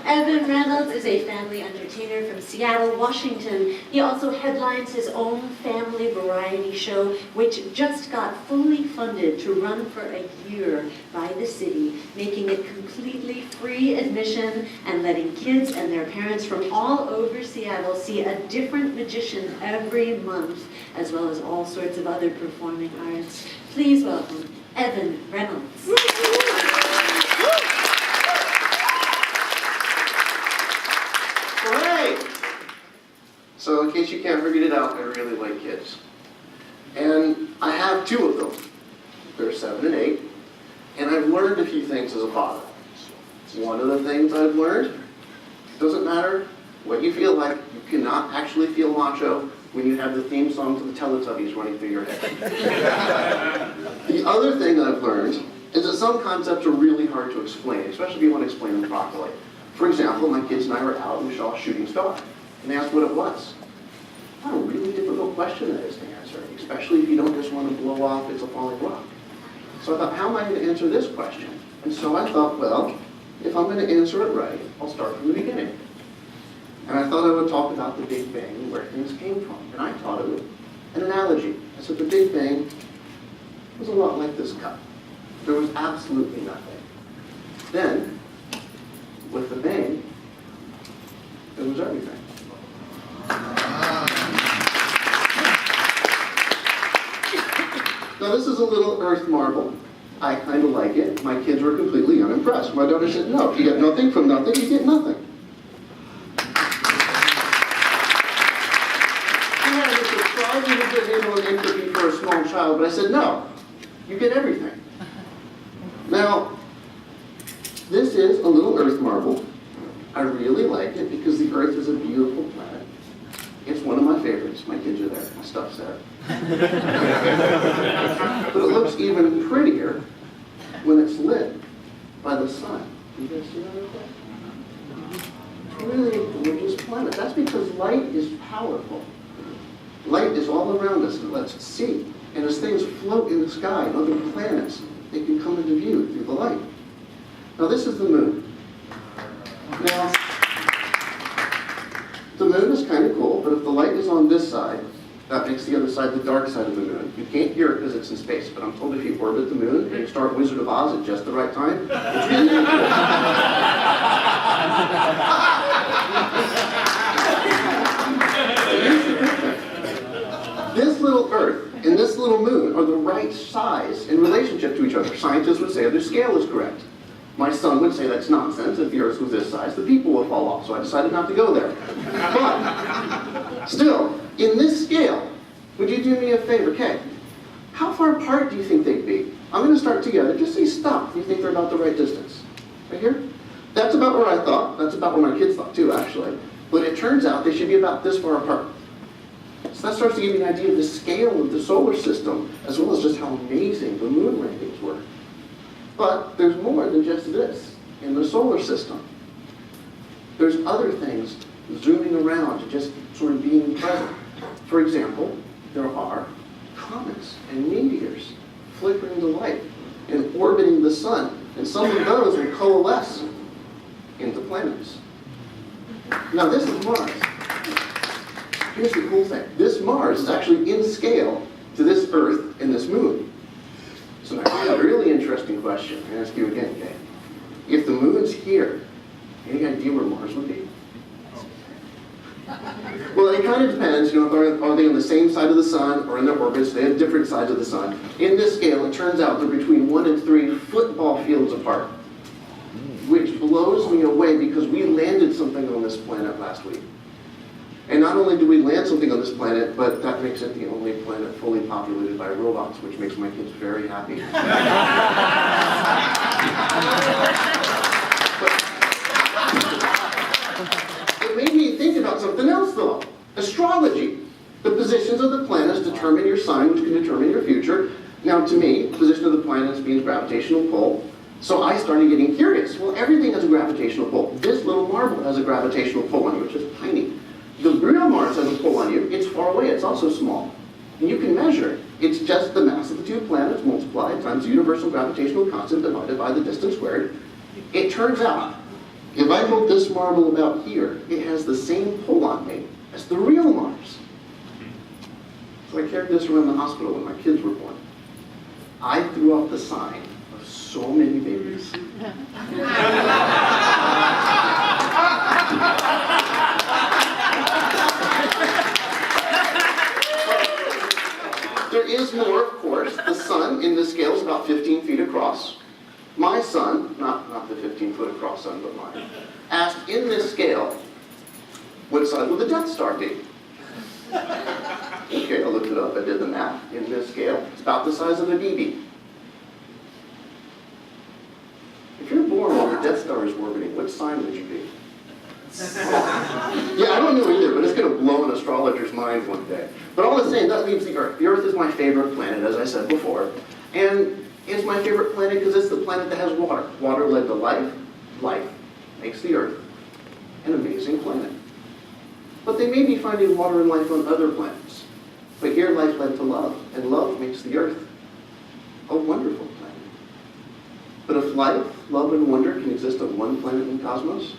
Evan Reynolds is a family entertainer from Seattle, Washington. He also headlines his own family variety show, which just got fully funded to run for a year by the city, making it completely free admission and letting kids and their parents from all over Seattle see a different magician every month, as well as all sorts of other performing arts. Please welcome Evan Reynolds. Great! So in case you can't figure it out, I really like kids. And I have two of them. They're 7 and 8. And I've learned a few things as a father. One of the things I've learned, doesn't matter what you feel like, you cannot actually feel macho when you have the theme song to the Teletubbies running through your head. The other thing I've learned is that some concepts are really hard to explain, especially if you want to explain them properly. For example, my kids and I were out and we saw a shooting star, and they asked what it was. What a really difficult question that is to answer, especially if you don't just want to blow off it's a falling rock. So I thought, how am I going to answer this question? And so I thought, well, if I'm going to answer it right, I'll start from the beginning. And I thought I would talk about the Big Bang and where things came from. And I taught it an analogy. I said the Big Bang was a lot like this cup. There was absolutely nothing. Then, with the bang, there was everything. Now this is a little earth marble. I kind of like it. My kids were completely unimpressed. My daughter said, no, if you get nothing from nothing, you get nothing. I had a surprisingly good handle on entropy for a small child, but I said, no, you get everything. Now, this is a little earth marble. I really like it because the earth is a beautiful planet. It's one of my favorites. My kids are there. My stuff's there. But it looks even prettier when it's lit by the sun. You guys see that right there? It's really a gorgeous planet. That's because light is powerful. Light is all around us and lets us see. And as things float in the sky and other planets, they can come into view through the light. Now this is the moon. Now, the moon is kind of cool, but if the light is on this side, that makes the other side the dark side of the moon. You can't hear it because it's in space, but I'm told if you orbit the moon and you start Wizard of Oz at just the right time, it's really cool. This little Earth and this little moon are the right size in relationship to each other. Scientists would say their scale is correct. My son would say that's nonsense. If the Earth was this size, the people would fall off. So I decided not to go there. But still, in this scale, would you do me a favor? Okay, how far apart do you think they'd be? I'm going to start together. Just say stop. You think they're about the right distance? Right here? That's about where I thought. That's about where my kids thought too, actually. But it turns out they should be about this far apart. So that starts to give you an idea of the scale of the solar system, as well as just how amazing the moon landings were. But there's more than just this in the solar system. There's other things zooming around and just sort of being present. For example, there are comets and meteors flickering to light and orbiting the sun. And some of those will coalesce into planets. Now this is Mars. Here's the cool thing. This Mars is actually in scale to this Earth and this moon. So now, a really interesting question. I'm going to ask you again, okay? If the moon's here, any idea where Mars would be? Well, it kind of depends. You know, are they on the same side of the sun or in their orbits? They have different sides of the sun. In this scale, it turns out they're between 1 and 3 football fields apart, which blows me away because we landed something on this planet last week. And not only do we land something on this planet, but that makes it the only planet fully populated by robots, which makes my kids very happy. It made me think about something else, though. Astrology. The positions of the planets determine your sign, which can determine your future. Now, to me, position of the planets means gravitational pull. So I started getting curious. Well, everything has a gravitational pull. This little marble has a gravitational pull on it, which is tiny. The real Mars has a pull on you. It's far away. It's also small. And you can measure it. It's just the mass of the two planets multiplied times the universal gravitational constant divided by the distance squared. It turns out If I hold this marble about here, it has the same pull on me as the real Mars. So I carried this around the hospital when my kids were born. I threw out the sign of so many babies. There is more, of course. The sun in this scale is about 15 feet across. My son, not the 15-foot across sun, but mine, asked in this scale, what size will the Death Star be? Okay, I looked it up, I did the math. In this scale, it's about the size of a BB. If you're born while the Death Star is orbiting, what sign would you be? Yeah, I don't know either, but it's going to blow an astrologer's mind one day. But all I'm saying, that leaves the Earth. The Earth is my favorite planet, as I said before. And it's my favorite planet because it's the planet that has water. Water led to life. Life makes the Earth an amazing planet. But they may be finding water and life on other planets. But here life led to love, and love makes the Earth a wonderful planet. But if life, love, and wonder can exist on one planet in the cosmos,